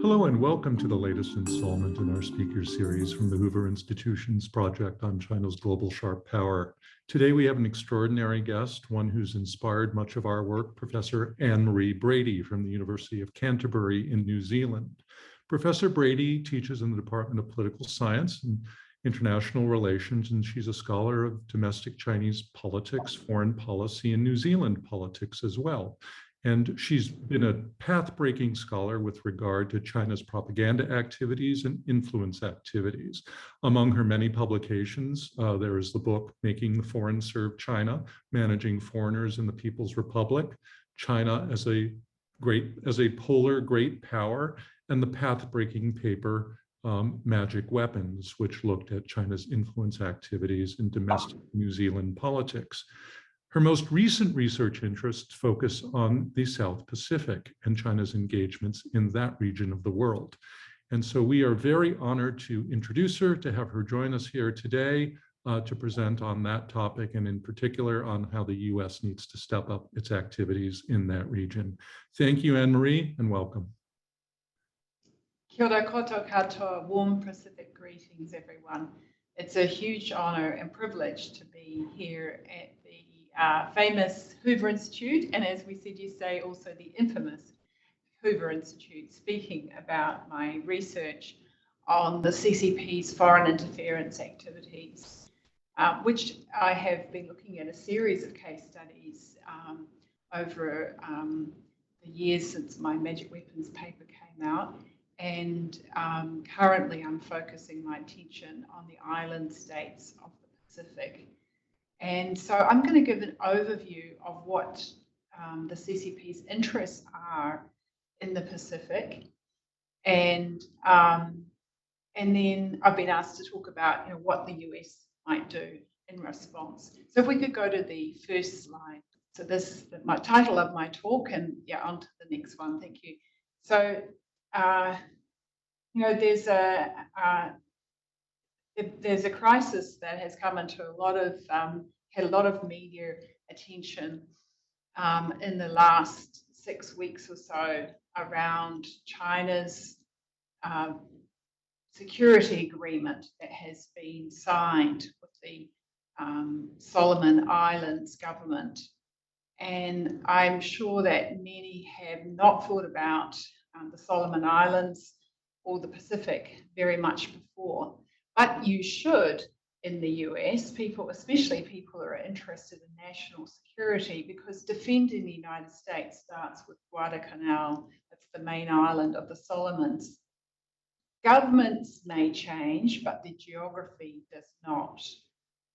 Hello and welcome to the latest installment in our speaker series from the Hoover Institution's project on China's global sharp power. Today we have an extraordinary guest, one who's inspired much of our work, Professor Anne-Marie Brady from the University of Canterbury in New Zealand. Professor Brady teaches in the Department of Political Science and International Relations, and she's a scholar of domestic Chinese politics, foreign policy, and New Zealand politics as well. And she's been a path-breaking scholar with regard to China's propaganda activities and influence activities. Among her many publications, there is the book, Making the Foreign Serve China, Managing Foreigners in the People's Republic, China as a polar great power, and the path-breaking paper, Magic Weapons, which looked at China's influence activities in domestic New Zealand politics. Her most recent research interests focus on the South Pacific and China's engagements in that region of the world. And so we are very honored to introduce her, to have her join us here today to present on that topic, and in particular on how the US needs to step up its activities in that region. Thank you, Anne-Marie, and welcome. Kia ora koutou katoa, warm Pacific greetings, everyone. It's a huge honor and privilege to be here at the famous Hoover Institute, and as we said yesterday, also the infamous Hoover Institute, speaking about my research on the CCP's foreign interference activities, which I have been looking at a series of case studies over the years since my Magic Weapons paper came out. And currently I'm focusing my attention on the island states of the Pacific. And so I'm going to give an overview of what the CCP's interests are in the Pacific. And then I've been asked to talk about what the US might do in response. So if we could go to the first slide. So this is my title of my talk, and yeah, on to the next one. Thank you. So there's a crisis that has come into had a lot of media attention in the last 6 weeks or so around China's security agreement that has been signed with the Solomon Islands government. And I'm sure that many have not thought about the Solomon Islands or the Pacific very much before, but you should in the US, especially people who are interested in national security, because defending the United States starts with Guadalcanal. It's the main island of the Solomons. Governments may change, but the geography does not.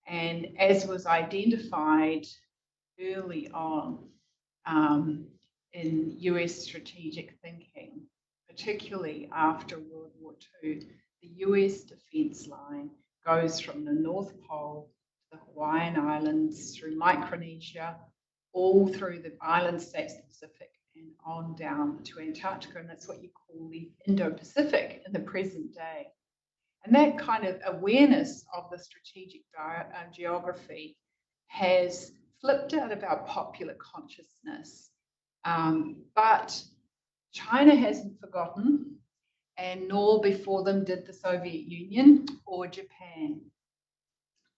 And as was identified early on in US strategic thinking, particularly after World War II, the US defense line goes from the North Pole to the Hawaiian Islands, through Micronesia, all through the island states of the Pacific and on down to Antarctica. And that's what you call the Indo-Pacific in the present day. And that kind of awareness of the strategic geography has flipped out of our popular consciousness. But China hasn't forgotten, and nor before them did the Soviet Union or Japan.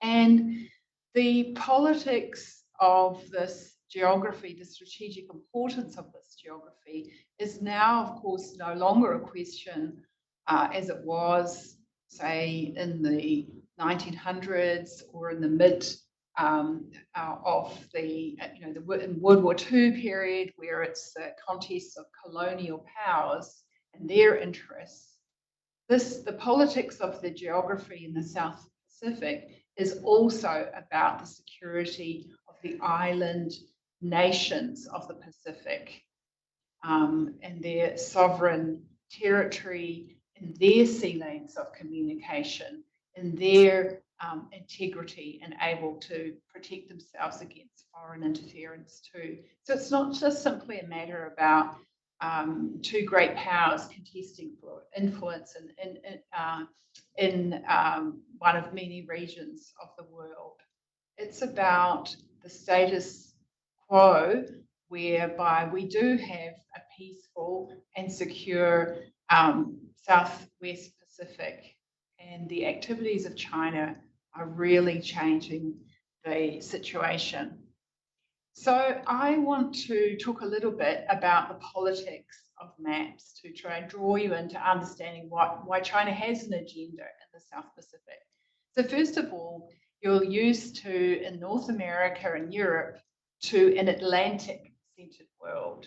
And the politics of this geography, the strategic importance of this geography, is now, of course, no longer a question as it was, say, in the 1900s or in the mid of the in World War II period, where it's the contests of colonial powers and their interests. The politics of the geography in the South Pacific is also about the security of the island nations of the Pacific and their sovereign territory and their sea lanes of communication and their integrity and able to protect themselves against foreign interference too. So it's not just simply a matter about two great powers contesting for influence in one of many regions of the world. It's about the status quo, whereby we do have a peaceful and secure Southwest Pacific, and the activities of China are really changing the situation. So I want to talk a little bit about the politics of maps to try and draw you into understanding why China has an agenda in the South Pacific. So first of all, you're used to, in North America and Europe, to an Atlantic-centered world.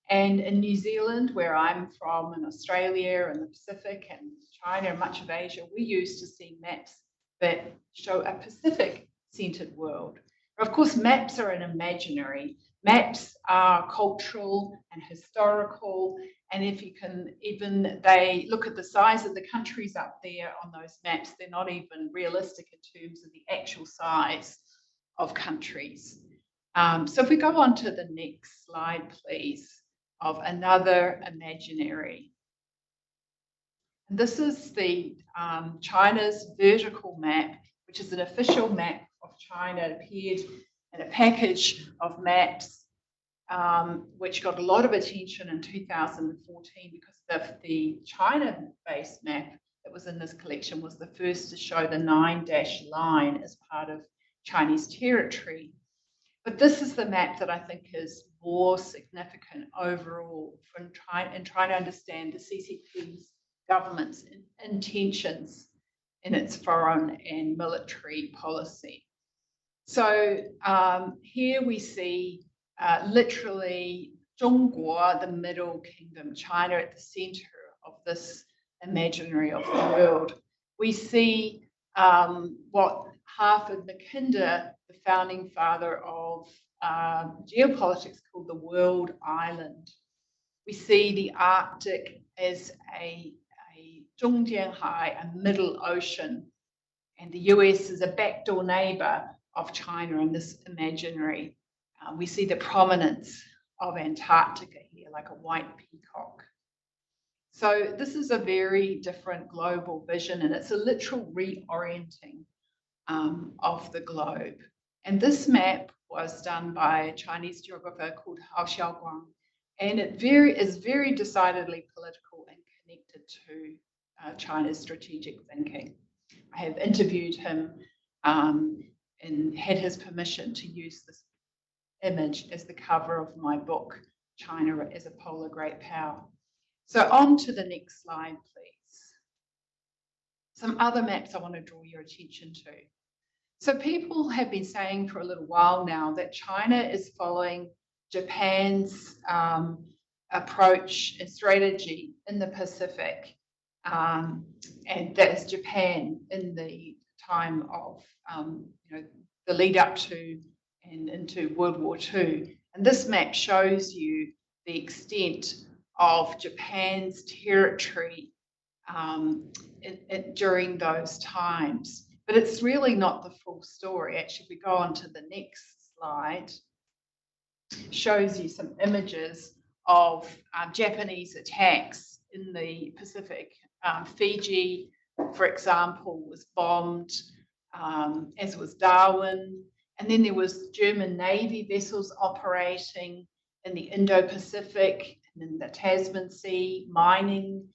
And in New Zealand, where I'm from, and Australia and the Pacific and China and much of Asia, we're used to seeing maps that show a Pacific-centered world. Of course, maps are an imaginary. Maps are cultural and historical. And if you can they look at the size of the countries up there on those maps, they're not even realistic in terms of the actual size of countries. So if we go on to the next slide, please, of another imaginary. And this is the China's vertical map, which is an official map of China. It appeared in a package of maps, which got a lot of attention in 2014 because the China-based map that was in this collection was the first to show the 9-dash line as part of Chinese territory. But this is the map that I think is more significant overall in trying to understand the CCP's government's intentions in its foreign and military policy. So here we see literally Zhongguo, the Middle Kingdom, China at the center of this imaginary of the world. We see what Harford Mackinder, the founding father of geopolitics, called the world island. We see the Arctic as a Zhongjianhai, a middle ocean, and the US is a backdoor neighbor of China in this imaginary. We see the prominence of Antarctica here, like a white peacock. So this is a very different global vision, and it's a literal reorienting of the globe. And this map was done by a Chinese geographer called Hao Xiaoguang, and it is very decidedly political and connected to China's strategic thinking. I have interviewed him and had his permission to use this image as the cover of my book, China as a Polar Great Power. So on to the next slide, please. Some other maps I want to draw your attention to. So people have been saying for a little while now that China is following Japan's approach and strategy in the Pacific, and that is Japan in the time of the lead up to and into World War II. And this map shows you the extent of Japan's territory during those times. But it's really not the full story. Actually, if we go on to the next slide, shows you some images of Japanese attacks in the Pacific. Fiji, for example, was bombed, as was Darwin. And then there was German Navy vessels operating in the Indo-Pacific and in the Tasman Sea, mining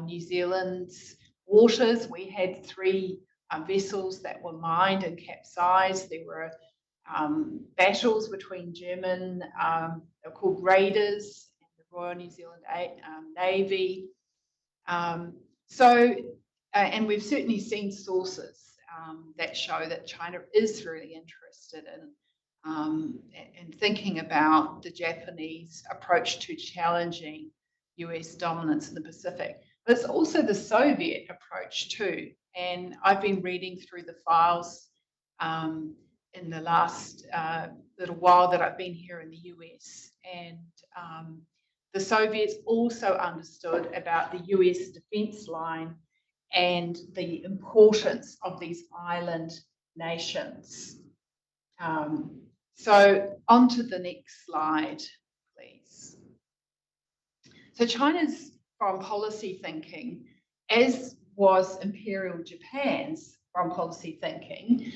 New Zealand's waters. We had 3 vessels that were mined and capsized. There were battles between German, they're called raiders, and the Royal New Zealand Navy. And we've certainly seen sources that show that China is really interested in thinking about the Japanese approach to challenging US dominance in the Pacific. But it's also the Soviet approach too. And I've been reading through the files in the last little while that I've been here in the US. And the Soviets also understood about the US defense line and the importance of these island nations. So on to the next slide, please. So China's foreign policy thinking, as was Imperial Japan's foreign policy thinking,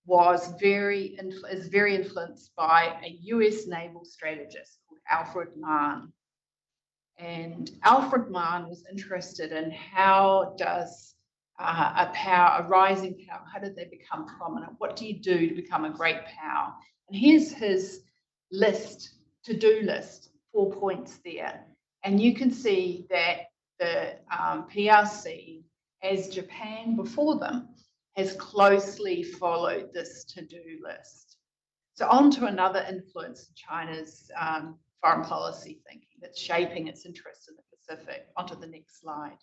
is very influenced by a US naval strategist called Alfred Mahn. And Alfred Mann was interested in how does a rising power, how did they become prominent? What do you do to become a great power? And here's his list, to-do list, 4 points there. And you can see that the PRC, as Japan before them, has closely followed this to-do list. So on to another influence in China's foreign policy thinking that's shaping its interest in the Pacific. Onto the next slide.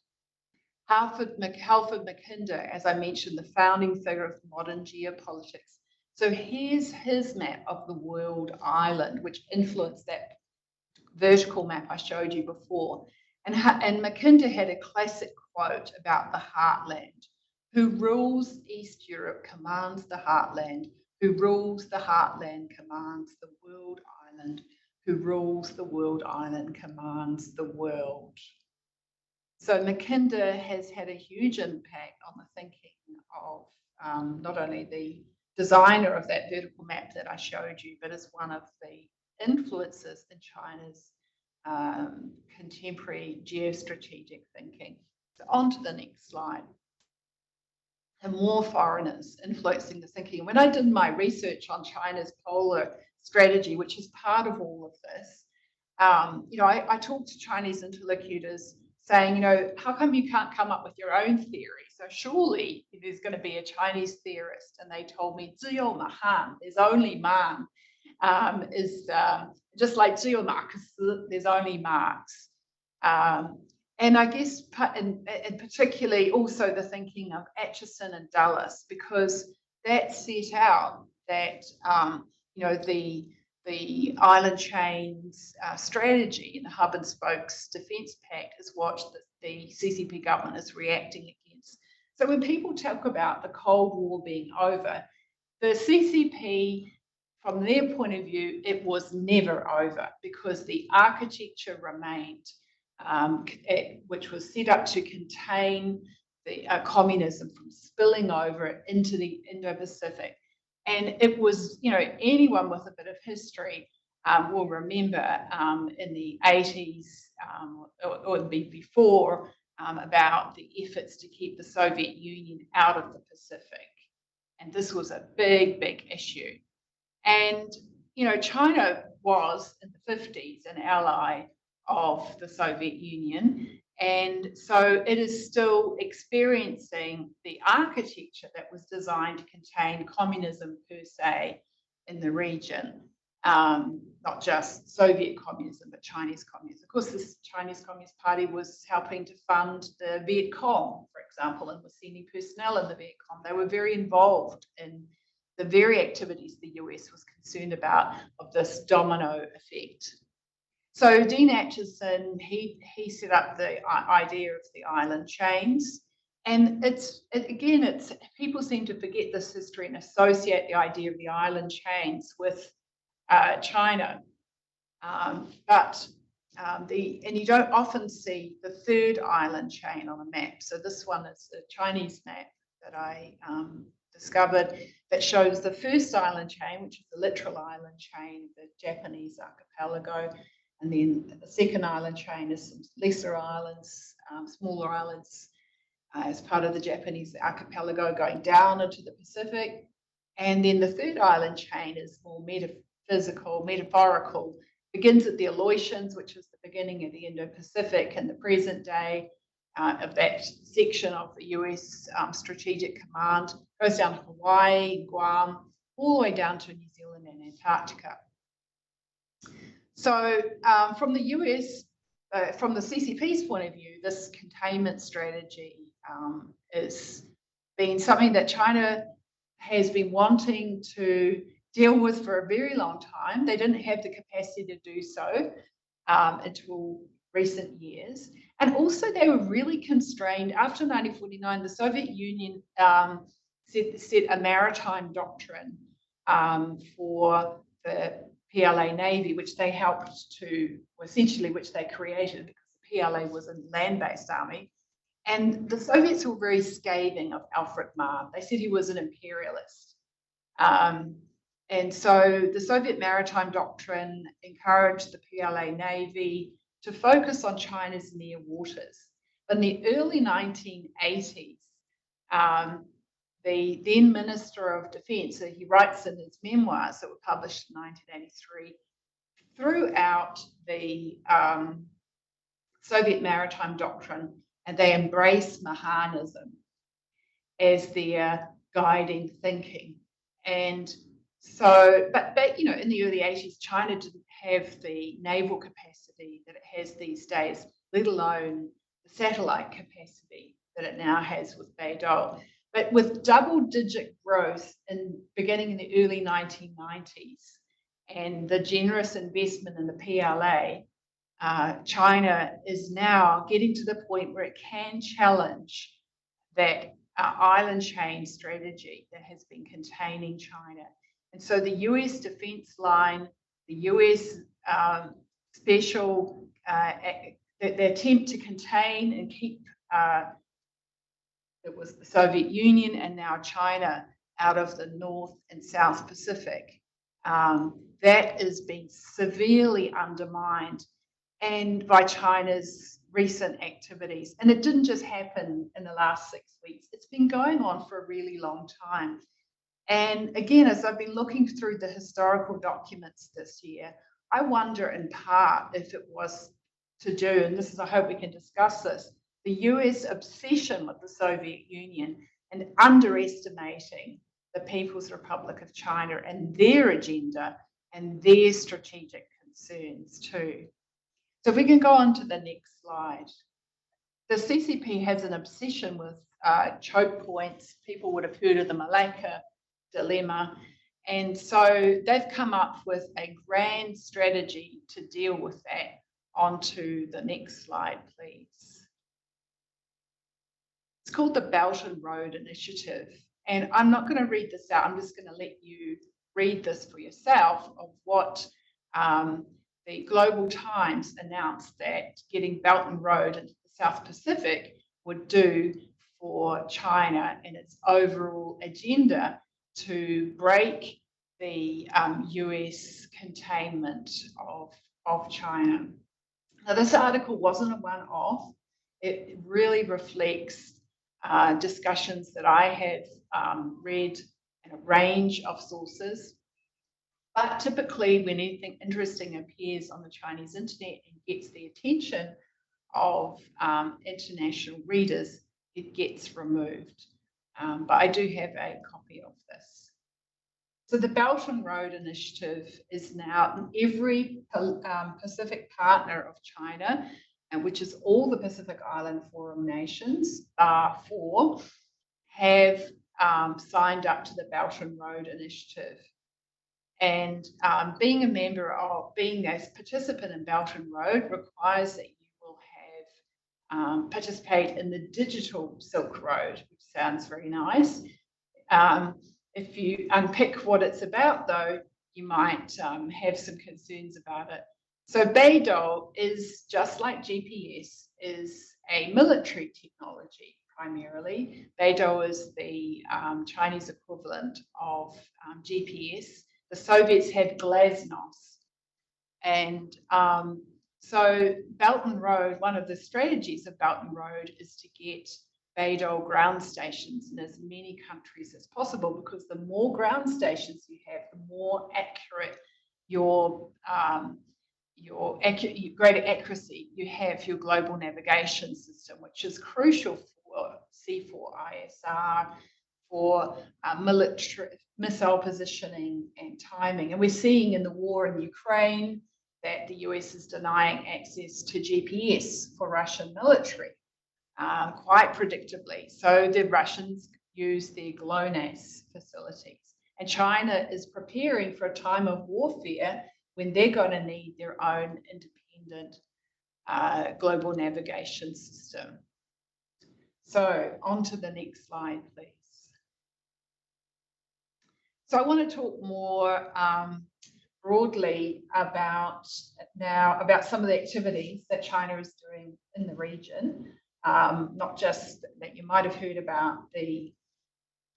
Halford Mackinder, as I mentioned, the founding figure of modern geopolitics. So here's his map of the world island, which influenced that vertical map I showed you before. And Mackinder had a classic quote about the heartland. Who rules East Europe commands the heartland. Who rules the heartland commands the world island. Who rules the world island commands the world. So Mackinder has had a huge impact on the thinking of not only the designer of that vertical map that I showed you, but as one of the influences in China's contemporary geostrategic thinking. So on to the next slide. And more foreigners influencing the thinking. When I did my research on China's polar strategy, which is part of all of this, I talked to Chinese interlocutors saying, how come you can't come up with your own theory? So surely there's going to be a Chinese theorist. And they told me, 只有马汉, there's only Man, is just like 只有马克思, there's only Marx. And I guess, and particularly also the thinking of Atchison and Dulles, because that set out that, the island chains strategy in the hub and spokes defence pact is what the CCP government is reacting against. So when people talk about the Cold War being over, the CCP, from their point of view, it was never over because the architecture remained, which was set up to contain the communism from spilling over into the Indo-Pacific. And it was, anyone with a bit of history will remember in the 80s or before about the efforts to keep the Soviet Union out of the Pacific. And this was a big, big issue. And, China was in the 50s an ally of the Soviet Union. And so it is still experiencing the architecture that was designed to contain communism per se in the region, not just Soviet communism, but Chinese communism. Of course, this Chinese Communist Party was helping to fund the Viet Cong, for example, and was sending personnel in the Viet Cong. They were very involved in the very activities the US was concerned about of this domino effect. So Dean Atchison, he set up the idea of the island chains. And people seem to forget this history and associate the idea of the island chains with China. And you don't often see the third island chain on a map. So this one is a Chinese map that I discovered that shows the first island chain, which is the literal island chain, the Japanese archipelago. And then the second island chain is some lesser islands, smaller islands, as part of the Japanese archipelago going down into the Pacific. And then the third island chain is more metaphysical, metaphorical, begins at the Aleutians, which is the beginning of the Indo-Pacific and the present day of that section of the US Strategic Command, goes down to Hawaii, Guam, all the way down to New Zealand and Antarctica. So from the US, from the CCP's point of view, this containment strategy has been something that China has been wanting to deal with for a very long time. They didn't have the capacity to do so until recent years. And also they were really constrained. After 1949, the Soviet Union set a maritime doctrine for the PLA Navy, which they helped to, essentially, which they created because the PLA was a land-based army. And the Soviets were very scathing of Alfred Mann. They said he was an imperialist. And so the Soviet maritime doctrine encouraged the PLA Navy to focus on China's near waters. In the early 1980s, the then Minister of Defense, so he writes in his memoirs that were published in 1983, threw out the Soviet maritime doctrine, and they embraced Mahanism as their guiding thinking. And so, but you know, in the early 80s, China didn't have the naval capacity that it has these days, let alone the satellite capacity that it now has with Beidou. But with double-digit growth beginning in the early 1990s and the generous investment in the PLA, China is now getting to the point where it can challenge that island chain strategy that has been containing China. And so the US defense line, the US special, the attempt to contain and keep, it was the Soviet Union and now China out of the North and South Pacific, that has been severely undermined and by China's recent activities. And it didn't just happen in the last 6 weeks. It's been going on for a really long time. And again, as I've been looking through the historical documents this year, I wonder in part if it was to do, and this is, I hope we can discuss this, the US obsession with the Soviet Union and underestimating the People's Republic of China and their agenda and their strategic concerns too. So if we can go on to the next slide. The CCP has an obsession with choke points. People would have heard of the Malacca dilemma. And so they've come up with a grand strategy to deal with that. Onto the next slide, please. It's called the Belton Road Initiative. And I'm not going to read this out. I'm just going to let you read this for yourself of what the Global Times announced that getting Belton Road into the South Pacific would do for China and its overall agenda to break the US containment of China. Now, this article wasn't a one-off. It really reflects discussions that I have read in a range of sources. But typically, when anything interesting appears on the Chinese internet and gets the attention of international readers, it gets removed. But I do have a copy of this. So the Belton Road Initiative is now in every Pacific partner of China, and which is all the Pacific Island Forum nations, bar 4, have signed up to the Belton Road Initiative. And being a member of, being a participant in Belton Road requires that you will have participate in the digital Silk Road, which sounds very nice. If you unpick what it's about, though, you might have some concerns about it. So Beidou is, just like GPS, is a military technology primarily. Beidou is the Chinese equivalent of GPS. The Soviets had Glasnost. And so Belton Road, one of the strategies of Belton Road is to get Beidou ground stations in as many countries as possible, because the more ground stations you have, the more accurate your greater accuracy you have your global navigation system, which is crucial for C4ISR, for military missile positioning and timing. And we're seeing in the war in Ukraine that the US is denying access to GPS for Russian military. Quite predictably. So the Russians use their GLONASS facilities. And China is preparing for a time of warfare when they're going to need their own independent global navigation system. So on to the next slide, please. So I want to talk more broadly about some of the activities that China is doing in the region. Not just that you might have heard about the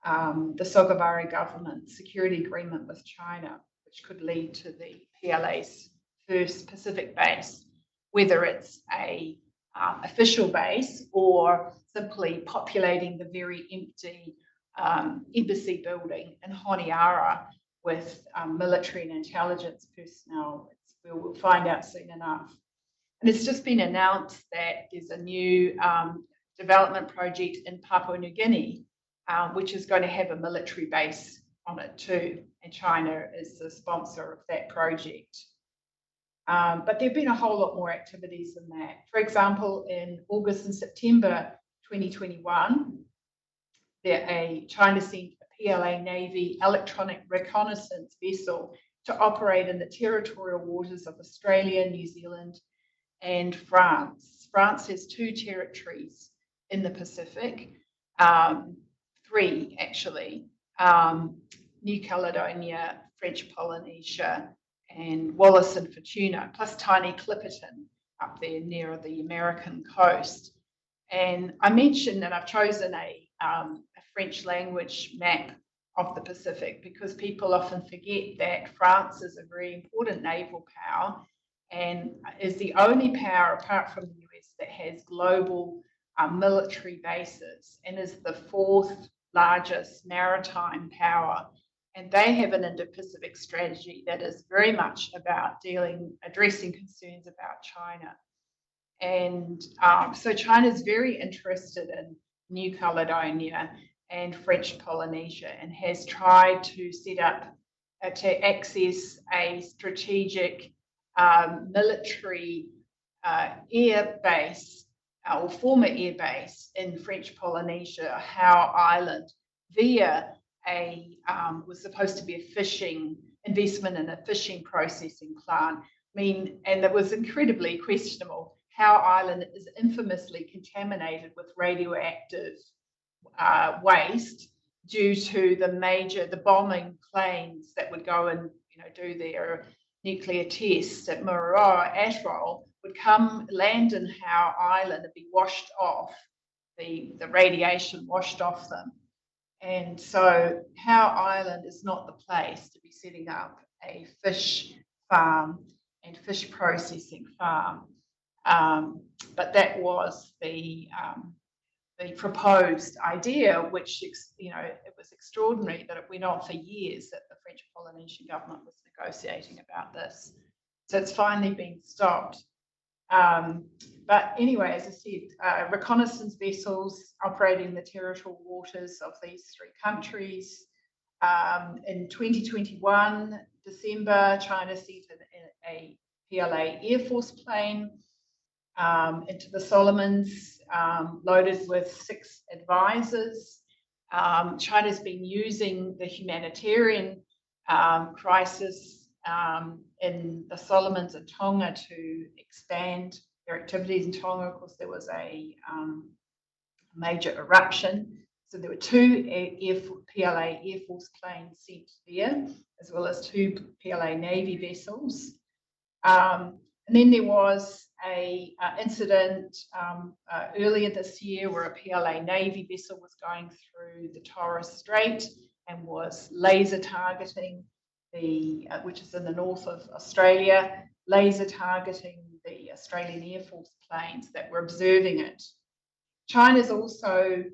Sogavare government security agreement with China, which could lead to the PLA's first Pacific base. whether it's a official base or simply populating the very empty embassy building in Honiara with military and intelligence personnel. We'll find out soon enough. And it's just been announced that there's a new development project in Papua New Guinea, which is going to have a military base on it too. And China is the sponsor of that project. But there have been a whole lot more activities than that. For example, in August and September 2021, China sent a PLA Navy electronic reconnaissance vessel to operate in the territorial waters of Australia, New Zealand, and France. France has 2 territories in the Pacific, 3 actually, New Caledonia, French Polynesia, and Wallis and Futuna, plus tiny Clipperton up there near the American coast. And I mentioned that I've chosen a French language map of the Pacific because people often forget that France is a very important naval power and is the only power apart from the US that has global military bases and is the 4th largest maritime power. And they have an Indo-Pacific strategy that is very much about addressing concerns about China. And so China is very interested in New Caledonia and French Polynesia and has tried to set up to access a strategic military air base or former air base in French Polynesia, Howe Island, via was supposed to be a fishing investment in a fishing processing plant. And it was incredibly questionable. Howe Island is infamously contaminated with radioactive waste due to the bombing planes that would go and do their nuclear tests at Mururoa Atoll would land in Howe Island and be washed off, the radiation washed off them. And so Howe Island is not the place to be setting up a fish farm and fish processing farm. But that was the proposed idea, which, it was extraordinary that it went on for years that the French Polynesian government was negotiating about this. So it's finally been stopped. But anyway, as I said, reconnaissance vessels operating in the territorial waters of these 3 countries. In 2021, December, China sent a PLA Air Force plane into the Solomons, loaded with 6 advisors. China's been using the humanitarian crisis in the Solomons and Tonga to expand their activities in Tonga. Of course, there was a major eruption. So there were 2 PLA Air Force planes sent there, as well as 2 PLA Navy vessels. And then there was an incident earlier this year where a PLA Navy vessel was going through the Torres Strait and was laser targeting which is in the north of Australia, laser targeting the Australian Air Force planes that were observing it. China's also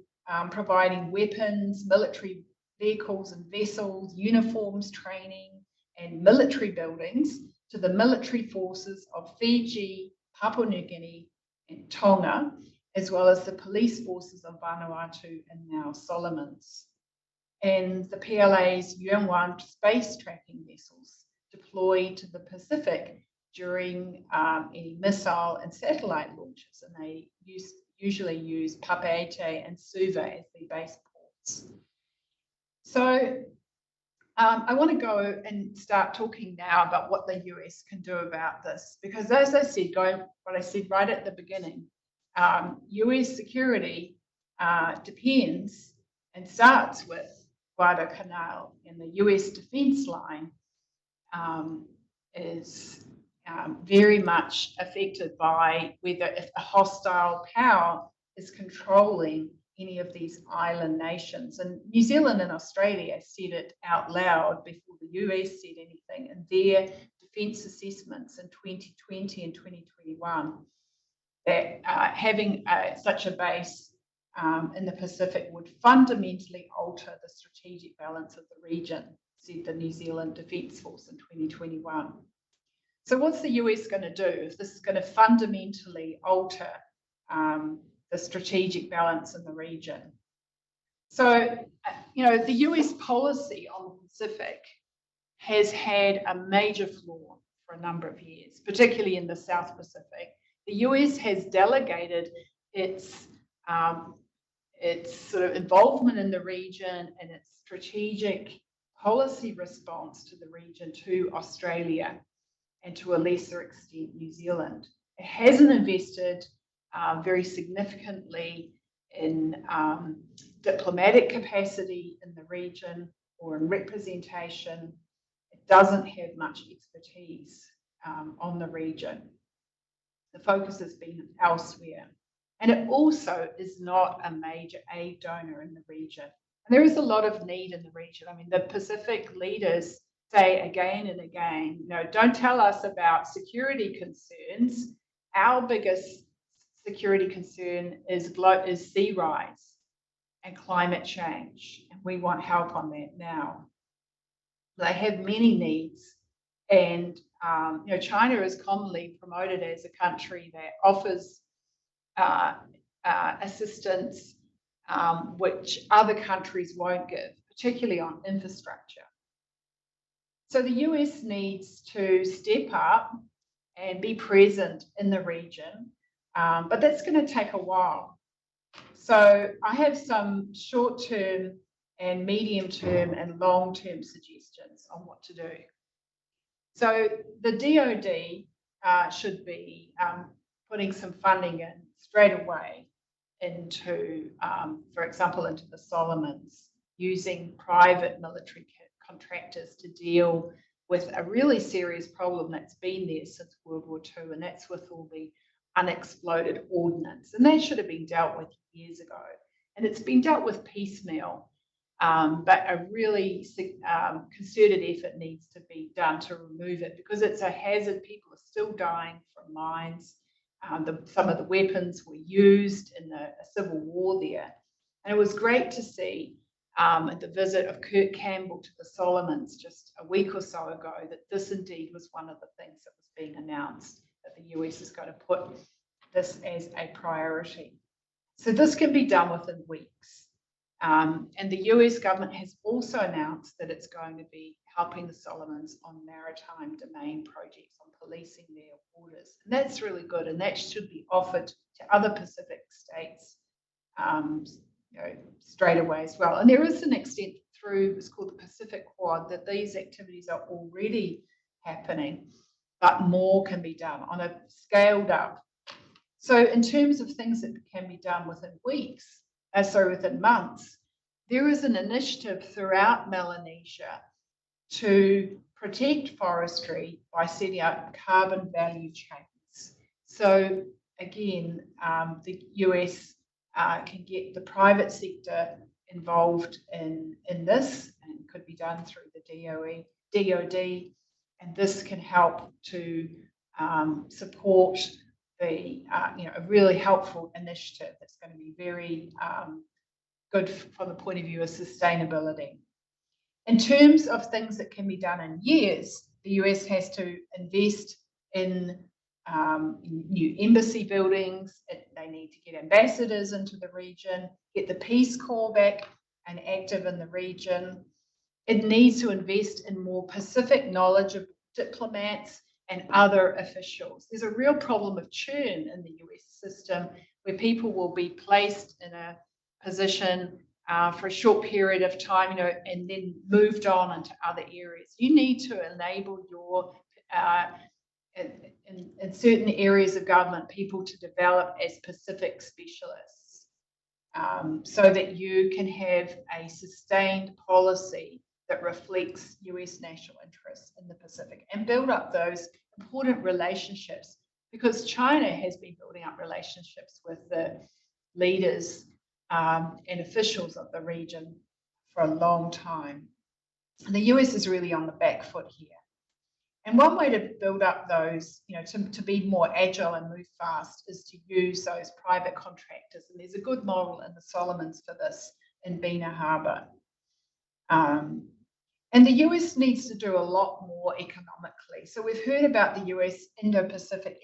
providing weapons, military vehicles and vessels, uniforms, training, and military buildings to the military forces of Fiji, Papua New Guinea, and Tonga, as well as the police forces of Vanuatu and now Solomons. And the PLA's Yuan space tracking vessels deployed to the Pacific during any missile and satellite launches, and they usually use Papeete and Suva as their base ports. So I want to go and start talking now about what the US can do about this, because as I said, what I said right at the beginning, US security depends and starts with Guadalcanal, and the US defense line is very much affected by if a hostile power is controlling any of these island nations. And New Zealand and Australia said it out loud before the US said anything in their defence assessments in 2020 and 2021 that having such a base in the Pacific would fundamentally alter the strategic balance of the region, said the New Zealand Defence Force in 2021. So what's the US going to do if this is going to fundamentally alter the strategic balance in the region? So, the US policy on the Pacific has had a major flaw for a number of years, particularly in the South Pacific. The US has delegated its sort of involvement in the region and its strategic policy response to the region to Australia and to a lesser extent New Zealand. It hasn't invested very significantly in diplomatic capacity in the region or in representation. It doesn't have much expertise on the region. The focus has been elsewhere. And it also is not a major aid donor in the region. And there is a lot of need in the region. I mean, the Pacific leaders say again and again, don't tell us about security concerns. Our biggest security concern is sea rise and climate change. And we want help on that now. They have many needs. And, China is commonly promoted as a country that offers assistance which other countries won't give, particularly on infrastructure. So the US needs to step up and be present in the region, but that's going to take a while. So I have some short-term and medium-term and long-term suggestions on what to do. So the DoD should be putting some funding in straight away into, for example, into the Solomons, using private military contractors to deal with a really serious problem that's been there since World War II, and that's with all the unexploded ordnance. And that should have been dealt with years ago. And it's been dealt with piecemeal, but a really concerted effort needs to be done to remove it because it's a hazard. People are still dying from mines. Some of the weapons were used in a civil war there. And it was great to see at the visit of Kurt Campbell to the Solomons just a week or so ago that this indeed was one of the things that was being announced, that the US is going to put this as a priority. So this can be done within weeks. And the US government has also announced that it's going to be helping the Solomons on maritime domain projects, on policing their waters. And that's really good. And that should be offered to other Pacific states straight away as well. And there is an extent through, it's called the Pacific Quad, that these activities are already happening, but more can be done on a scaled up. So in terms of things that can be done within weeks, within months, there is an initiative throughout Melanesia to protect forestry by setting up carbon value chains. So again, the US can get the private sector involved in this, and could be done through the DoD, and this can help to support a really helpful initiative that's going to be very good from the point of view of sustainability. In terms of things that can be done in years, the US has to invest in new embassy buildings. They need to get ambassadors into the region, get the Peace Corps back and active in the region. It needs to invest in more Pacific knowledge of diplomats and other officials. There's a real problem of churn in the US system where people will be placed in a position for a short period of time, and then moved on into other areas. You need to enable your, in certain areas of government, people to develop as Pacific specialists so that you can have a sustained policy that reflects US national interests in the Pacific and build up those important relationships, because China has been building up relationships with the leaders and officials of the region for a long time. And the US is really on the back foot here. And one way to build up those, to be more agile and move fast is to use those private contractors. And there's a good model in the Solomons for this in Bina Harbour. And the US needs to do a lot more economically. So we've heard about the US Indo-Pacific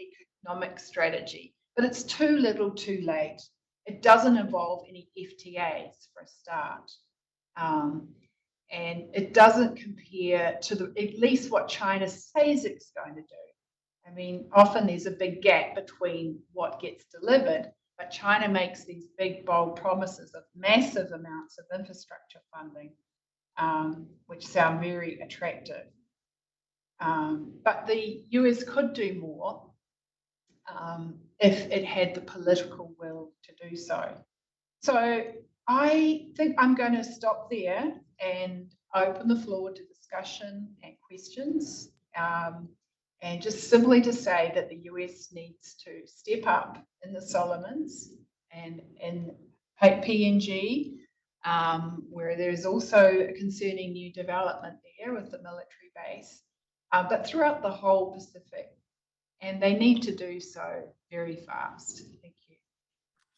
economic strategy, but it's too little too late. It doesn't involve any FTAs for a start. And it doesn't compare to at least what China says it's going to do. I mean, often there's a big gap between what gets delivered, but China makes these big, bold promises of massive amounts of infrastructure funding, which sound very attractive. But the US could do more if it had the political will to do so. So I think I'm going to stop there and open the floor to discussion and questions. And just simply to say that the US needs to step up in the Solomons and in PNG, where there's also a concerning new development there with the military base, but throughout the whole Pacific. And they need to do so very fast. Thank you.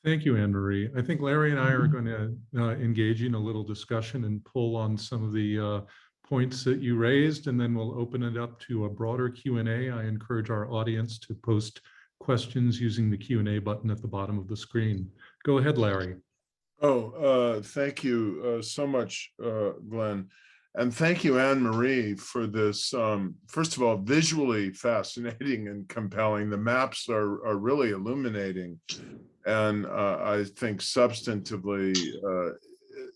Thank you, Anne-Marie. I think Larry and I are going to engage in a little discussion and pull on some of the points that you raised, and then we'll open it up to a broader Q&A. I encourage our audience to post questions using the Q&A button at the bottom of the screen. Go ahead, Larry. Thank you so much, Glenn. And thank you, Anne-Marie, for this, first of all, visually fascinating and compelling. The maps are really illuminating. And I think substantively,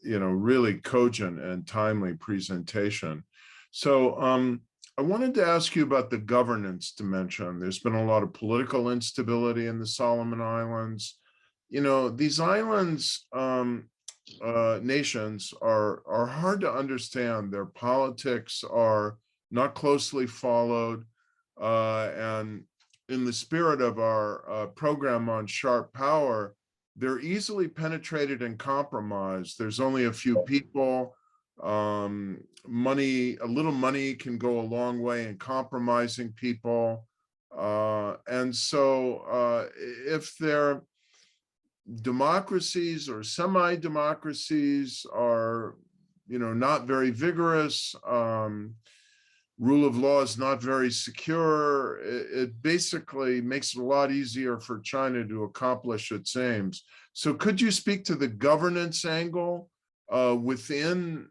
really cogent and timely presentation. So I wanted to ask you about the governance dimension. There's been a lot of political instability in the Solomon Islands. These islands, nations are hard to understand. Their politics are not closely followed, and in the spirit of our program on sharp power, they're easily penetrated and compromised. There's only a few people. A little money can go a long way in compromising people. And so if they're democracies or semi-democracies are, not very vigorous, rule of law is not very secure, it basically makes it a lot easier for China to accomplish its aims. So could you speak to the governance angle within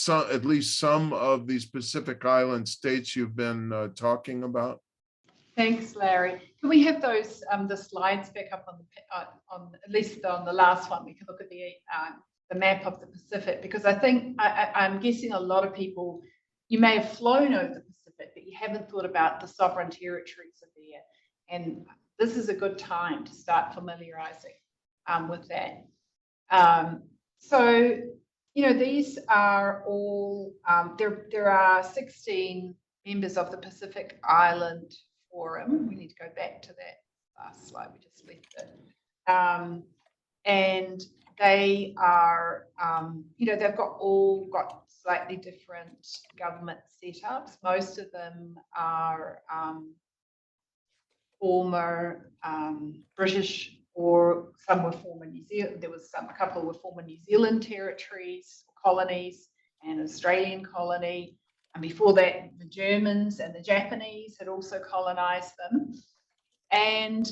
at least some of these Pacific Island states you've been talking about? Thanks, Larry. Can we have those the slides back up on at least on the last one? We can look at the map of the Pacific, because I think I'm guessing a lot of people, you may have flown over the Pacific, but you haven't thought about the sovereign territories of there. And this is a good time to start familiarizing with that. So, these are all, there are 16 members of the Pacific Island Forum. We need to go back to that last slide, we just left it. And they are, they've all got slightly different government setups. Most of them are former British, or some were former New Zealand. There was a couple were former New Zealand territories, colonies, and Australian colony. And before that, the Germans and the Japanese had also colonized them. And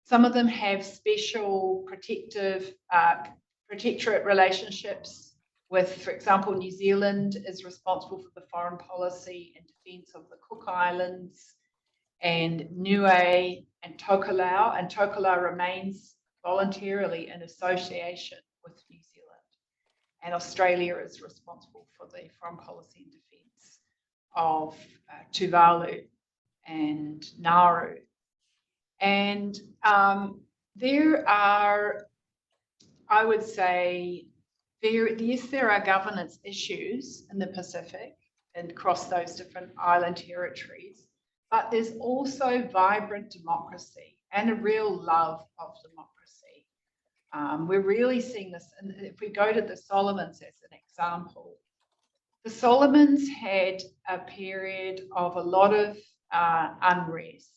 some of them have special protectorate relationships with, for example, New Zealand is responsible for the foreign policy and defense of the Cook Islands, and Niue and Tokelau remains voluntarily in association with New Zealand. And Australia is responsible for the foreign policy and defense of Tuvalu and Nauru. And there are, I would say, there are governance issues in the Pacific and across those different island territories, but there's also vibrant democracy and a real love of democracy. We're really seeing this, and if we go to the Solomons as an example, the Solomons had a period of a lot of unrest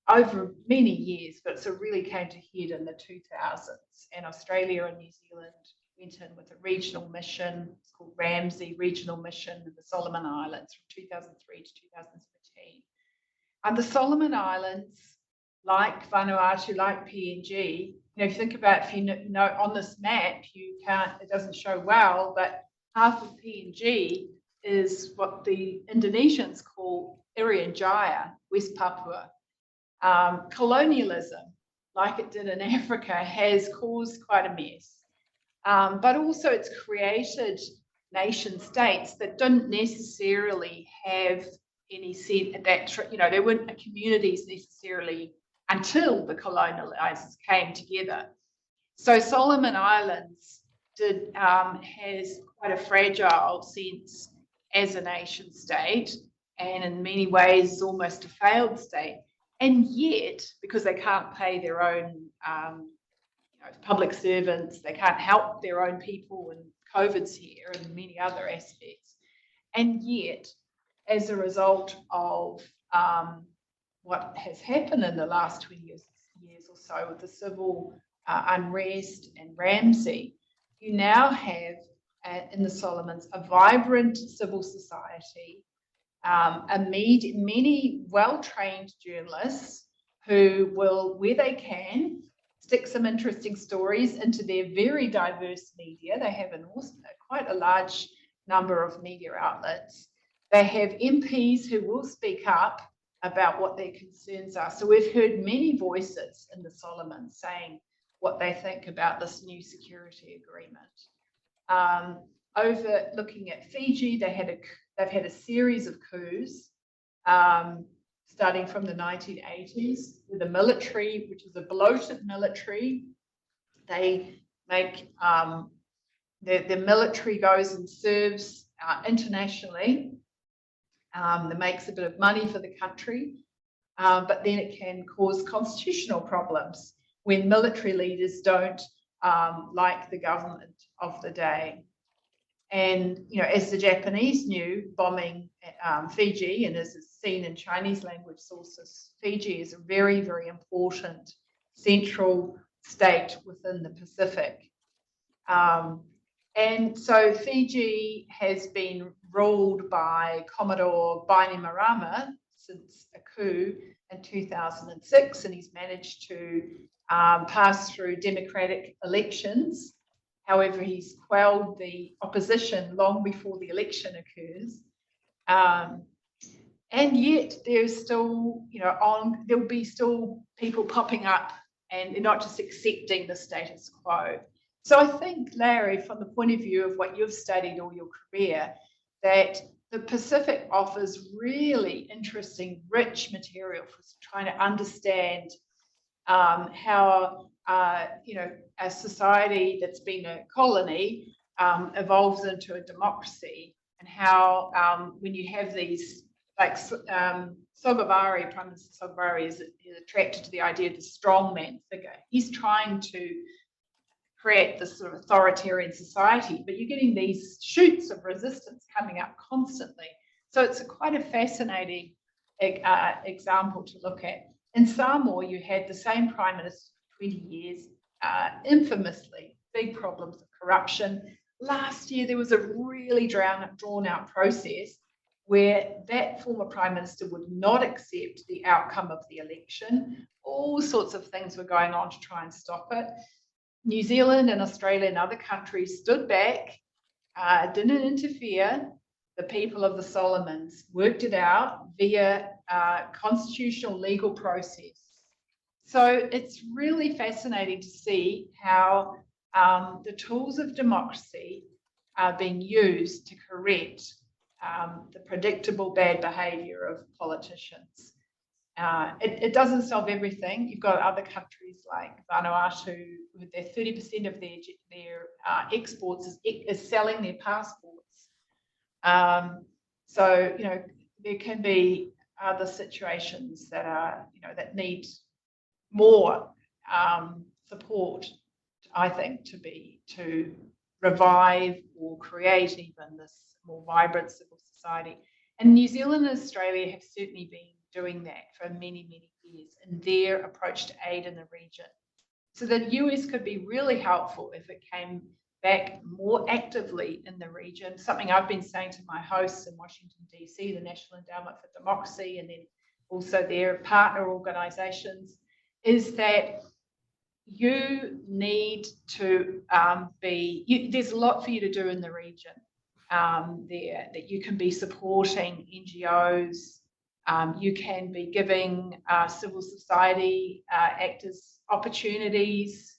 over many years, but so really came to head in the 2000s. And Australia and New Zealand went in with a regional mission. It's called Ramsay Regional Mission in the Solomon Islands from 2003 to 2017. And the Solomon Islands, like Vanuatu, like PNG, if you think about, if you know on this map, you can't, it doesn't show well, but half of PNG is what the Indonesians call Irian Jaya, West Papua. Colonialism, like it did in Africa, has caused quite a mess. But also it's created nation states that didn't necessarily have any sense that, they weren't communities necessarily until the colonializers came together. So Solomon Islands has quite a fragile sense as a nation state, and in many ways almost a failed state. And yet, because they can't pay their own public servants, they can't help their own people, and COVID's here and many other aspects. And yet, as a result of what has happened in the last 20 years or so with the civil unrest and Ramsay, you now have in the Solomons a vibrant civil society, many well-trained journalists who will, where they can, stick some interesting stories into their very diverse media. They have quite a large number of media outlets. They have MPs who will speak up about what their concerns are. So we've heard many voices in the Solomons saying what they think about this new security agreement. Over looking at Fiji, they've had a series of coups, starting from the 1980s with the military, which is a bloated military. They make the military goes and serves internationally. That makes a bit of money for the country, but then it can cause constitutional problems when military leaders don't like the government of the day. And, as the Japanese knew, bombing Fiji, and as it's seen in Chinese language sources, Fiji is a very, very important central state within the Pacific. And so Fiji has been ruled by Commodore Bainimarama since a coup in 2006, and he's managed to pass through democratic elections. However, he's quelled the opposition long before the election occurs. And yet there's still, there'll be still people popping up, and they're not just accepting the status quo. So I think, Larry, from the point of view of what you've studied all your career, that the Pacific offers really interesting, rich material for trying to understand how a society that's been a colony evolves into a democracy, and how when you have these, like Sogavari, Prime Minister Sogavari is attracted to the idea of the strongman figure. He's trying to create this sort of authoritarian society, but you're getting these shoots of resistance coming up constantly. So it's quite a fascinating example to look at. In Samoa, you had the same prime minister for 20 years, infamously big problems of corruption. Last year, there was a really drawn-out process where that former prime minister would not accept the outcome of the election. All sorts of things were going on to try and stop it. New Zealand and Australia and other countries stood back, didn't interfere. The people of the Solomons worked it out via constitutional legal process. So it's really fascinating to see how the tools of democracy are being used to correct the predictable bad behaviour of politicians. It doesn't solve everything. You've got other countries like Vanuatu, with their 30% of their exports is selling their passports. So, there can be other situations that are, that need more support, I think, to revive or create even this more vibrant civil society. And New Zealand and Australia have certainly been doing that for many, many years in their approach to aid in the region. So the US could be really helpful if it came back more actively in the region. Something I've been saying to my hosts in Washington, DC, the National Endowment for Democracy, and then also their partner organizations, is that you need to there's a lot for you to do in the region there, that you can be supporting NGOs, you can be giving civil society actors opportunities,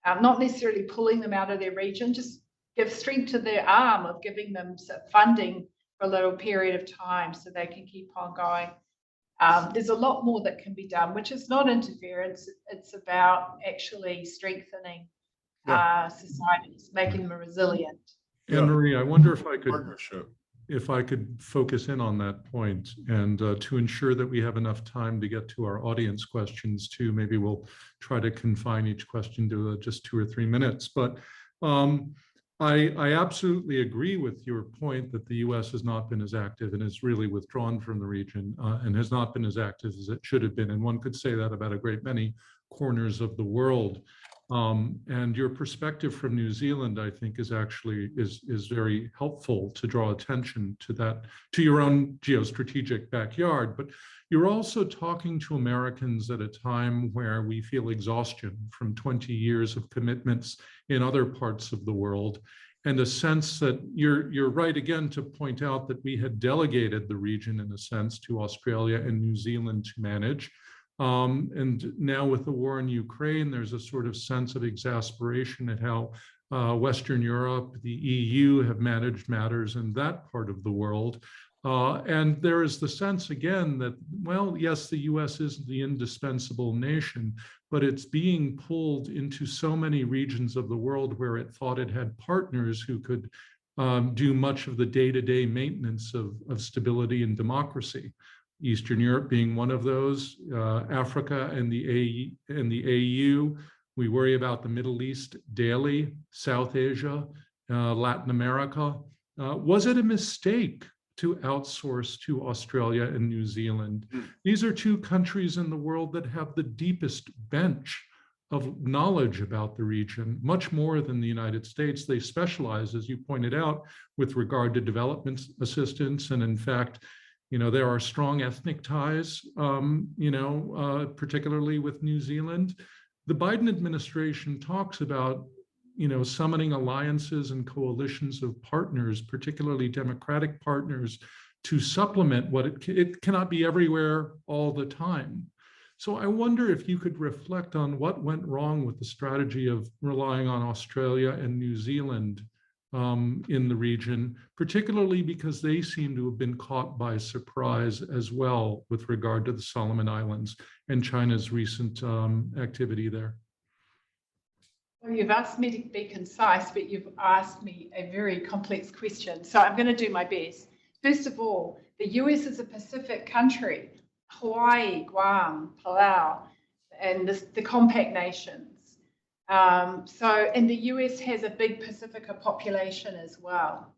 not necessarily pulling them out of their region, just give strength to their arm of giving them funding for a little period of time so they can keep on going. There's a lot more that can be done, which is not interference. It's about actually strengthening societies, making them resilient. Anne-Marie, I wonder if Partnership. I could focus in on that point, and to ensure that we have enough time to get to our audience questions too. Maybe we'll try to confine each question to just 2 or 3 minutes. But I absolutely agree with your point that the US has not been as active and has really withdrawn from the region and has not been as active as it should have been. And one could say that about a great many corners of the world. And your perspective from New Zealand, I think, is actually is very helpful to draw attention to that, to your own geostrategic backyard. But you're also talking to Americans at a time where we feel exhaustion from 20 years of commitments in other parts of the world, and a sense that you're right again to point out that we had delegated the region in a sense to Australia and New Zealand to manage. And now with the war in Ukraine, there's a sort of sense of exasperation at how Western Europe, the EU have managed matters in that part of the world. And there is the sense again that, well, yes, the US is the indispensable nation, but it's being pulled into so many regions of the world where it thought it had partners who could do much of the day-to-day maintenance of stability and democracy. Eastern Europe being one of those, Africa and the AU. We worry about the Middle East daily, South Asia, Latin America. Was it a mistake to outsource to Australia and New Zealand? These are 2 countries in the world that have the deepest bench of knowledge about the region, much more than the United States. They specialize, as you pointed out, with regard to development assistance. And in fact, there are strong ethnic ties, particularly with New Zealand. The Biden administration talks about, summoning alliances and coalitions of partners, particularly democratic partners, to supplement what it cannot be everywhere all the time. So I wonder if you could reflect on what went wrong with the strategy of relying on Australia and New Zealand in the region, particularly because they seem to have been caught by surprise as well with regard to the Solomon Islands and China's recent activity there. Well, you've asked me to be concise, but you've asked me a very complex question. So I'm going to do my best. First of all, the US is a Pacific country, Hawaii, Guam, Palau, and the compact nations. And the US has a big Pacifica population as well.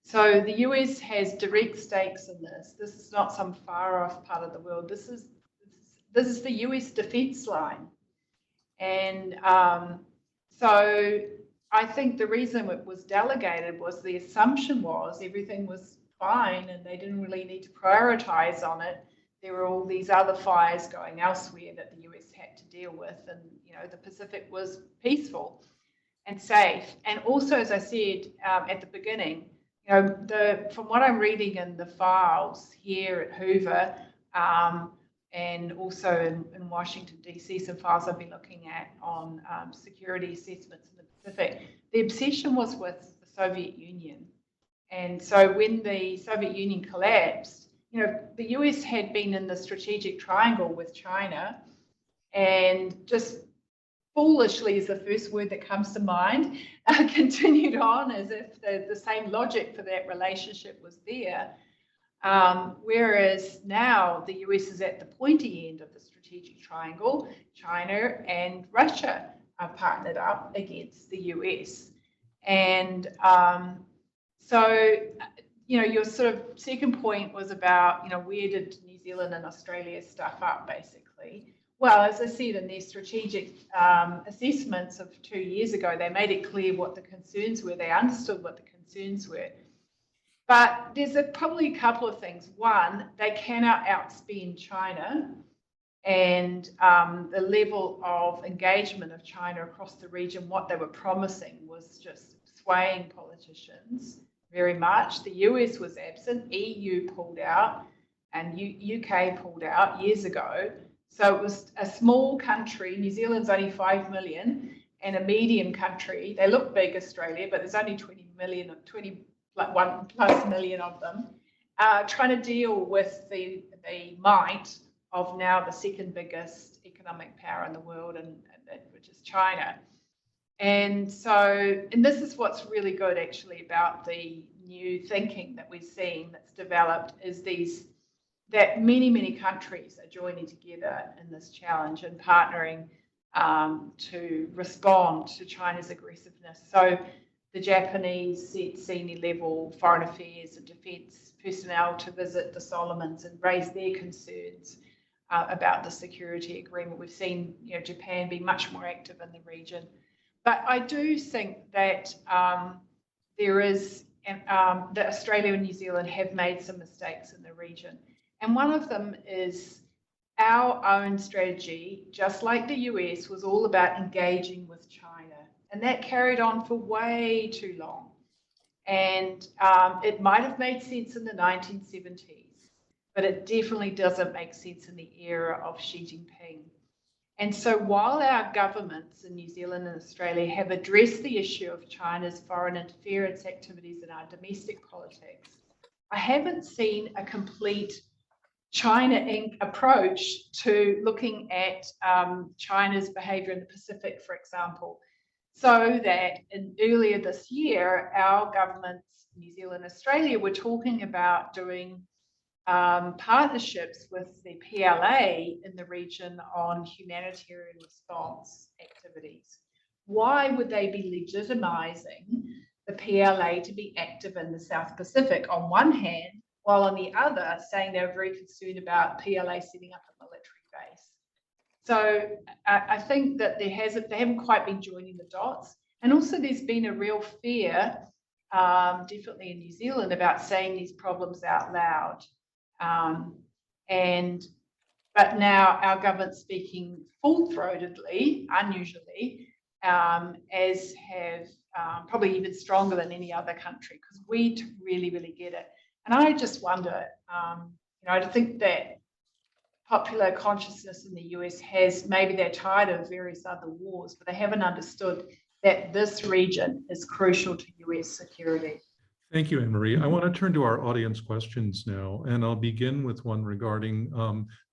So the US has direct stakes in this. This is not some far off part of the world. This is the US defense line. And so I think the reason it was delegated was the assumption was everything was fine and they didn't really need to prioritize on it. There were all these other fires going elsewhere that the US had to deal with, and the Pacific was peaceful and safe. And also, as I said at the beginning, from what I'm reading in the files here at Hoover, and also in Washington, DC, some files I've been looking at on security assessments in the Pacific, the obsession was with the Soviet Union. And so when the Soviet Union collapsed, the US had been in the strategic triangle with China, and just foolishly is the first word that comes to mind, continued on as if the same logic for that relationship was there. Whereas now the US is at the pointy end of the strategic triangle. China and Russia are partnered up against the US. And so, your sort of second point was about, where did New Zealand and Australia stuff up, basically? Well, as I said, in their strategic assessments of 2 years ago, they made it clear what the concerns were. They understood what the concerns were. But there's probably a couple of things. One, they cannot outspend China, and the level of engagement of China across the region, what they were promising was just swaying politicians very much. The US was absent, EU pulled out, and UK pulled out years ago. So it was a small country. New Zealand's only 5 million, and a medium country. They look big, Australia, but there's only 21 plus million of them, trying to deal with the might of now the second biggest economic power in the world, which is China. And so, and this is what's really good actually about the new thinking that we're seeing that's developed, is that many countries are joining together in this challenge and partnering to respond to China's aggressiveness. So the Japanese sent senior level foreign affairs and defence personnel to visit the Solomons and raise their concerns about the security agreement. We've seen Japan be much more active in the region. But I do think that that Australia and New Zealand have made some mistakes in the region. And one of them is our own strategy, just like the US, was all about engaging with China. And that carried on for way too long. And it might have made sense in the 1970s, but it definitely doesn't make sense in the era of Xi Jinping. And so while our governments in New Zealand and Australia have addressed the issue of China's foreign interference activities in our domestic politics, I haven't seen a complete China Inc. approach to looking at China's behavior in the Pacific, for example. So that earlier this year, our governments, New Zealand and Australia, were talking about doing partnerships with the PLA in the region on humanitarian response activities. Why would they be legitimizing the PLA to be active in the South Pacific on one hand, while on the other saying they're very concerned about PLA setting up a military base? So I think that they haven't quite been joining the dots. And also there's been a real fear, definitely in New Zealand, about saying these problems out loud. But now our government's speaking full-throatedly, unusually, as have probably even stronger than any other country, because we really get it. And I just wonder, I think that popular consciousness in the US maybe they're tired of various other wars, but they haven't understood that this region is crucial to US security. Thank you, Anne-Marie. I want to turn to our audience questions now, and I'll begin with one regarding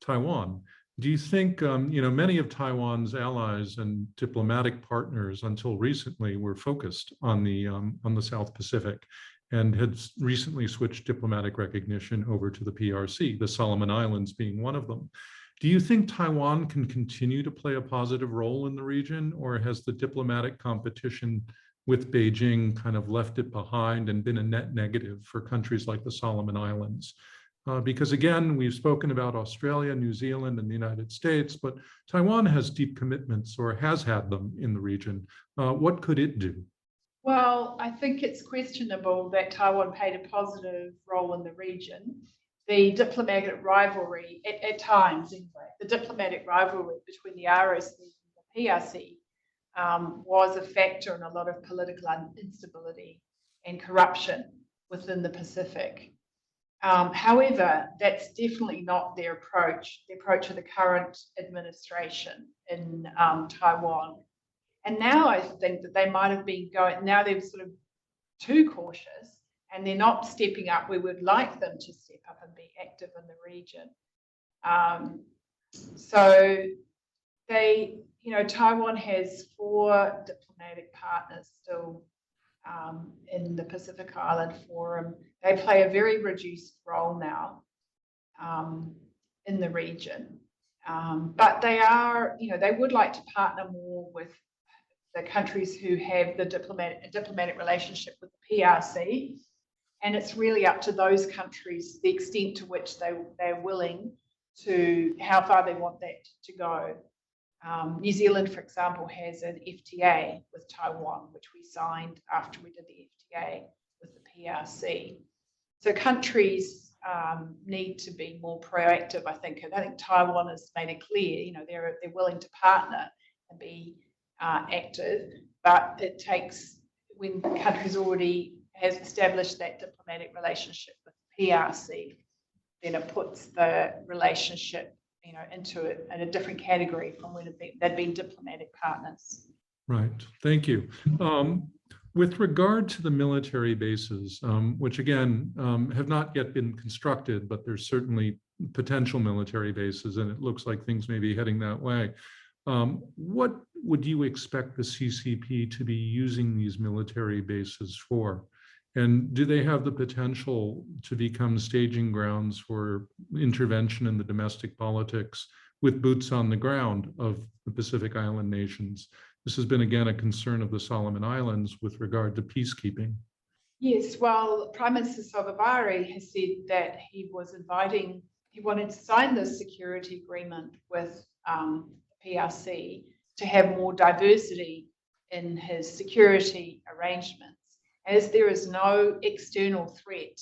Taiwan. Do you think, many of Taiwan's allies and diplomatic partners until recently were focused on the South Pacific and had recently switched diplomatic recognition over to the PRC, the Solomon Islands being one of them. Do you think Taiwan can continue to play a positive role in the region, or has the diplomatic competition with Beijing kind of left it behind and been a net negative for countries like the Solomon Islands? Because again, we've spoken about Australia, New Zealand, and the United States, but Taiwan has deep commitments, or has had them, in the region. What could it do? Well, I think it's questionable that Taiwan played a positive role in the region. The diplomatic rivalry, at times anyway, the diplomatic rivalry between the ROC and the PRC was a factor in a lot of political instability and corruption within the Pacific. However, that's definitely not their approach of the current administration in Taiwan. And now I think that they might have been now they're sort of too cautious, and they're not stepping up. We would like them to step up and be active in the region. So Taiwan has 4 diplomatic partners still in the Pacific Island Forum. They play a very reduced role now in the region. But they are, they would like to partner more with the countries who have the diplomatic relationship with the PRC. And it's really up to those countries, the extent to which they're willing to, how far they want that to go. New Zealand, for example, has an FTA with Taiwan, which we signed after we did the FTA with the PRC. So countries need to be more proactive, I think. And I think Taiwan has made it clear, you know, they're willing to partner and be active, but it takes, when countries already has established that diplomatic relationship with the PRC, then it puts the relationship, you know, in a different category from when they'd been diplomatic partners. Right. Thank you. With regard to the military bases, which again have not yet been constructed, but there's certainly potential military bases, and it looks like things may be heading that way. What would you expect the CCP to be using these military bases for? And do they have the potential to become staging grounds for intervention in the domestic politics with boots on the ground of the Pacific Island nations? This has been, again, a concern of the Solomon Islands with regard to peacekeeping. Yes, well, Prime Minister Salvabari has said that he wanted to sign this security agreement with PRC to have more diversity in his security arrangements, as there is no external threat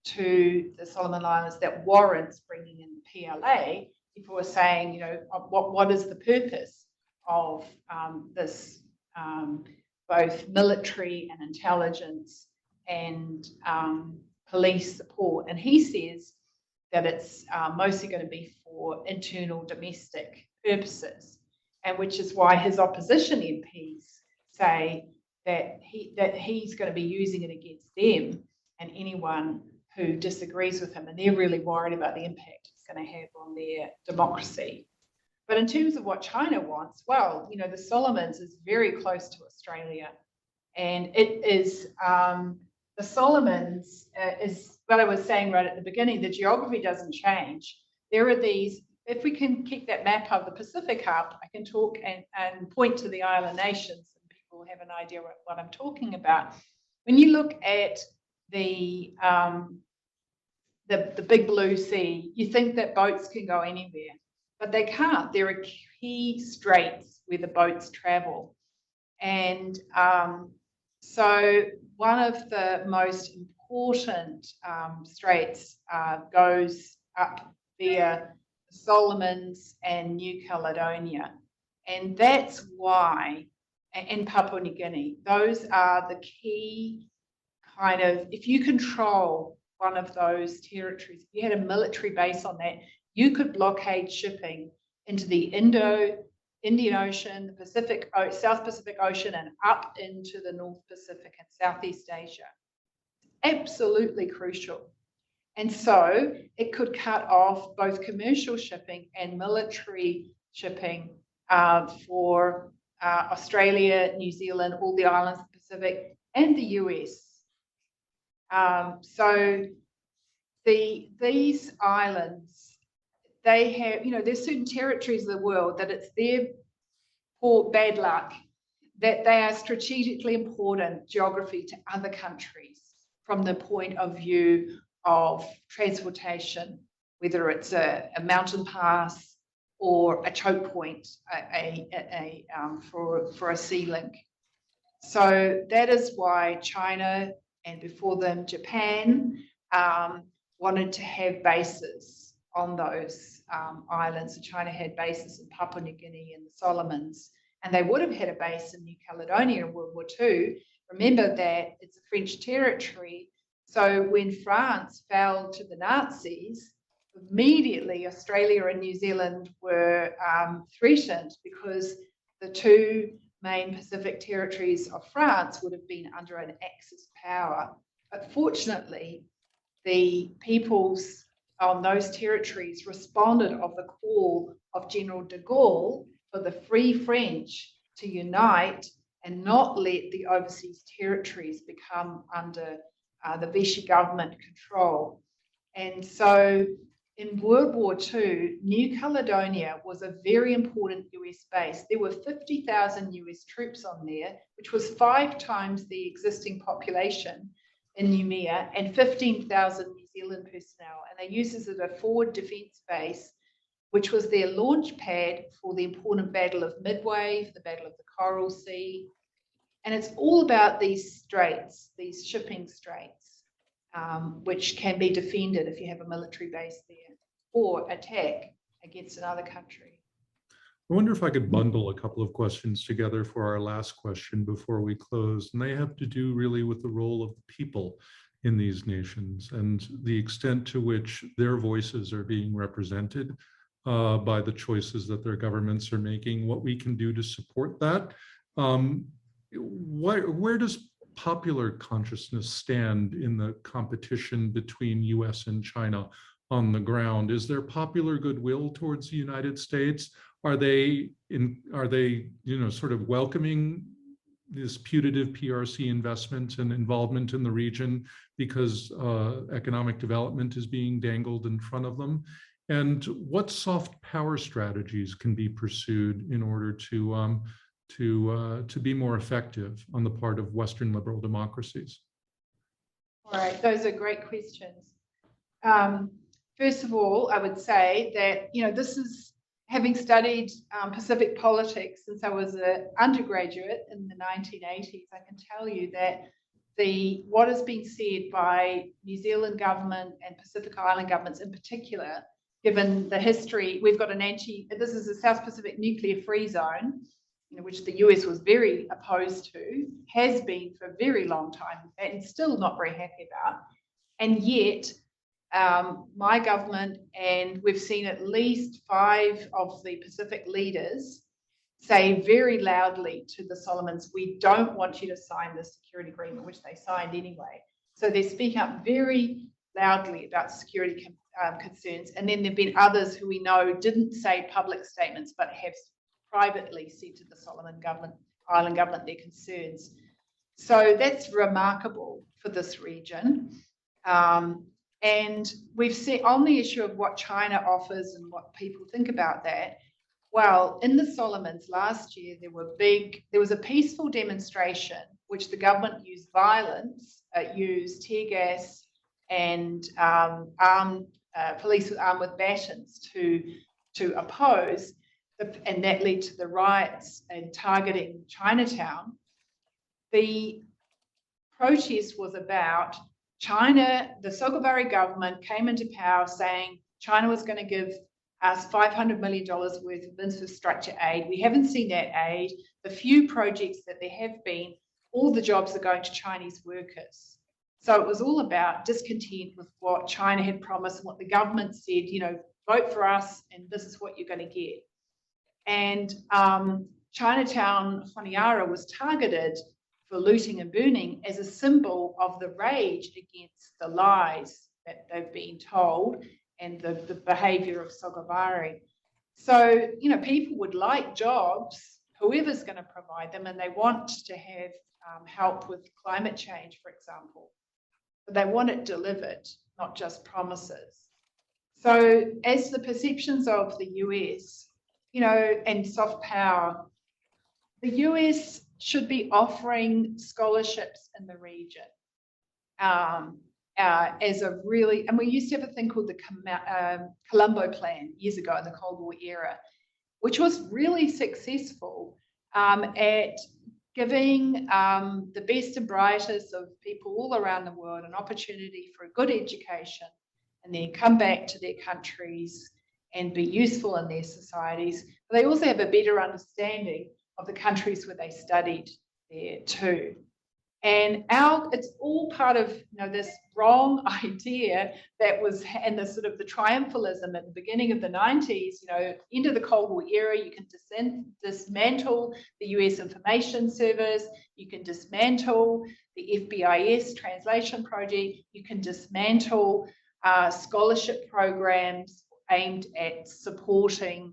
to the Solomon Islands that warrants bringing in the PLA. People were saying, you know, what is the purpose of this both military and intelligence and police support? And he says that it's mostly going to be for internal domestic purposes, and which is why his opposition MPs say that he's going to be using it against them and anyone who disagrees with him, and they're really worried about the impact it's going to have on their democracy. But in terms of what China wants, well, you know, the Solomons is very close to Australia, and it is the Solomons is what I was saying right at the beginning. The geography doesn't change. There are these. If we can keep that map of the Pacific up, I can talk and point to the island nations, and people have an idea what I'm talking about. When you look at the big blue sea, you think that boats can go anywhere, but they can't. There are key straits where the boats travel. And so one of the most important straits goes up there, Solomons and New Caledonia. And that's why, and Papua New Guinea, those are the key kind of, if you control one of those territories, if you had a military base on that, you could blockade shipping into the Indian Ocean, the Pacific, South Pacific Ocean, and up into the North Pacific and Southeast Asia. Absolutely crucial. And so it could cut off both commercial shipping and military shipping for Australia, New Zealand, all the islands of the Pacific, and the US. So these islands, they have, you know, there's certain territories of the world that it's their poor bad luck that they are strategically important geography to other countries from the point of view of transportation, whether it's a mountain pass or a choke point for a sea link. So that is why China, and before them Japan, wanted to have bases on those islands. So China had bases in Papua New Guinea and the Solomons, and they would have had a base in New Caledonia in World War II. Remember that it's a French territory. So when France fell to the Nazis, immediately Australia and New Zealand were threatened, because the two main Pacific territories of France would have been under an Axis power. But fortunately, the peoples on those territories responded of the call of General de Gaulle for the Free French to unite and not let the overseas territories become under the Vichy government control. And so in World War II, New Caledonia was a very important US base. There were 50,000 US troops on there, which was 5 times the existing population in Noumea, and 15,000 New Zealand personnel. And they used it as a forward defence base, which was their launch pad for the important Battle of Midway, the Battle of the Coral Sea. And it's all about these straits, these shipping straits, which can be defended if you have a military base there, or attack against another country. I wonder if I could bundle a couple of questions together for our last question before we close. And they have to do really with the role of the people in these nations and the extent to which their voices are being represented by the choices that their governments are making, what we can do to support that. Where does popular consciousness stand in the competition between US and China on the ground? Is there popular goodwill towards the United States? Are they sort of welcoming this putative PRC investment and involvement in the region because economic development is being dangled in front of them? And what soft power strategies can be pursued in order to be more effective on the part of Western liberal democracies? All right, those are great questions. First of all, I would say that, this is, having studied Pacific politics since I was an undergraduate in the 1980s, I can tell you that what has been said by New Zealand government and Pacific Island governments in particular, given the history, we've got this is a South Pacific nuclear free zone, which the US was very opposed to, has been for a very long time, and still not very happy about. And yet, my government, and we've seen at least 5 of the Pacific leaders say very loudly to the Solomons, we don't want you to sign this security agreement, which they signed anyway. So they're speaking up very loudly about security concerns. And then there have been others who we know didn't say public statements, but have privately said to the Solomon Island government their concerns. So that's remarkable for this region. And we've seen on the issue of what China offers and what people think about that. Well, in the Solomons last year, there was a peaceful demonstration which the government used violence, used tear gas and police armed with batons to oppose, and that led to the riots and targeting Chinatown. The protest was about China. The Sogavare government came into power saying China was going to give us $500 million worth of infrastructure aid. We haven't seen that aid. The few projects that there have been, all the jobs are going to Chinese workers. So it was all about discontent with what China had promised and what the government said, vote for us and this is what you're going to get. And Chinatown, Honiara, was targeted for looting and burning as a symbol of the rage against the lies that they've been told and the behaviour of Sogavare. So, people would like jobs, whoever's going to provide them, and they want to have help with climate change, for example. But they want it delivered, not just promises. So as the perceptions of the US, and soft power, the US should be offering scholarships in the region as a really, and we used to have a thing called the Colombo Plan years ago in the Cold War era, which was really successful at giving the best and brightest of people all around the world an opportunity for a good education and then come back to their countries and be useful in their societies. But they also have a better understanding of the countries where they studied there too. And it's all part of this wrong idea that was, and the sort of the triumphalism at the beginning of the 90s, into the Cold War era, you can dismantle the US Information Service, you can dismantle the FBIS translation project, you can dismantle scholarship programs aimed at supporting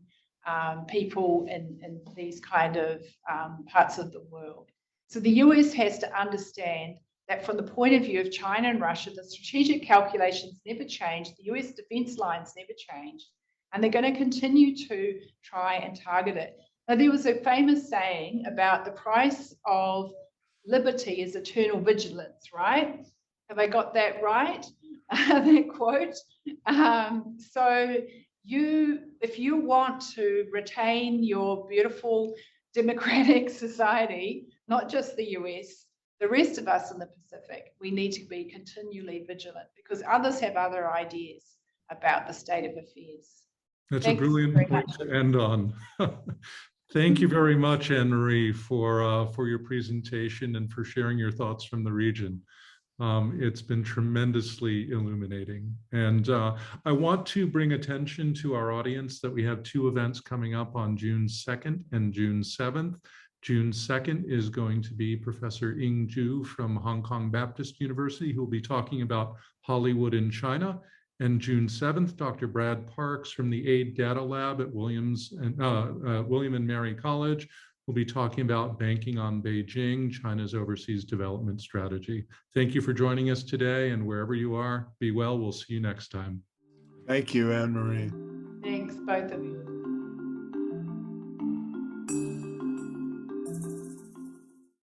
people in these kind of parts of the world. So the US has to understand that from the point of view of China and Russia, the strategic calculations never changed, the US defense lines never changed, and they're going to continue to try and target it. Now, there was a famous saying about the price of liberty is eternal vigilance, right? Have I got that right? That quote. So if you want to retain your beautiful democratic society, not just the US, the rest of us in the Pacific, we need to be continually vigilant because others have other ideas about the state of affairs. That's Thanks a brilliant very point much. to end on. Thank you very much, Anne-Marie, for your presentation and for sharing your thoughts from the region. It's been tremendously illuminating. And I want to bring attention to our audience that we have two events coming up on June 2nd and June 7th. June 2nd is going to be Professor Ying Zhu from Hong Kong Baptist University, who will be talking about Hollywood in China. And June 7th, Dr. Brad Parks from the AID Data Lab at William and Mary College will be talking about banking on Beijing, China's overseas development strategy. Thank you for joining us today, and wherever you are, be well. We'll see you next time. Thank you, Anne-Marie. Thanks, both of you.